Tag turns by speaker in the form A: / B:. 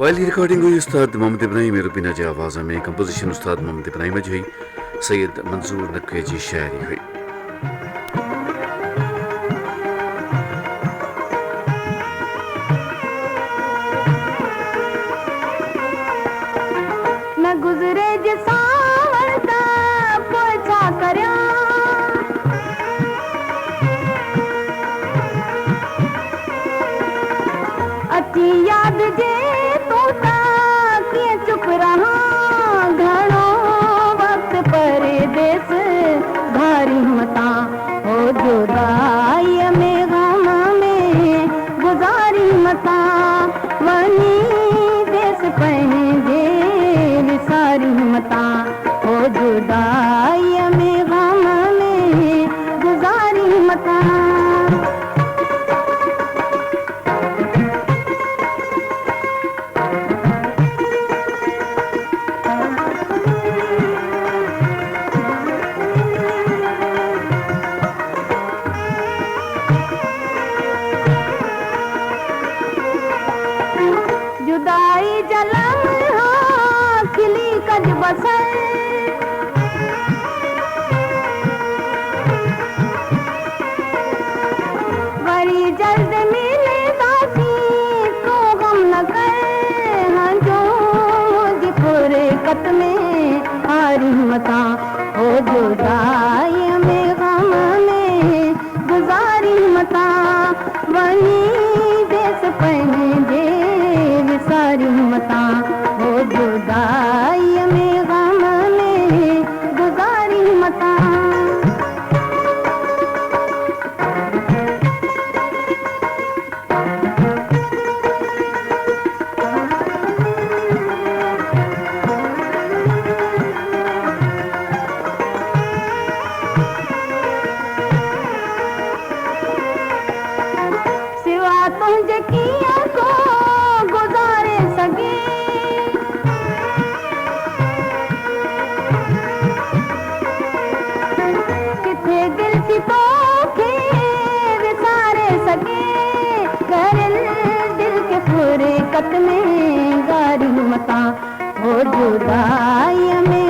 A: वाली रिकॉर्डिंग हुई उस्ताद मोहम्मद इब्राहिम रुबीना जी आवाज़ में कंपोजिशन उस्ताद मोहम्मद इब्राहिम जी हुई सैयद मंसूर नकवी जी शायरी हुई।
B: न गुज़रे जैसा वरदा पोछा करया अची याद जे तू ता कीअं चुप रहा घणो वक्त परदेस भारी मता हो जुदाई में गम में गुज़ारी मता वनी देस पंहिंजे विसारी मता हो जुदाई में गम में गुज़ारी मता। जुदाई जलम हो खिली कज बसर वरी जल्द मिलेदासी तू गम न कर हंजो मुझ पूरे कत में हारी मता हो जुदाई में गम में गुज़ारी मता वनी देस पंहिंजे विसारी मता हो जुदाई में गम में गुज़ारी मता। सिवा तुझे किया को गुज़ारे सघे किथे दिल की तोखे विसारे सघे कर दिल के पूरे कत में गारी मता हो जुदाई में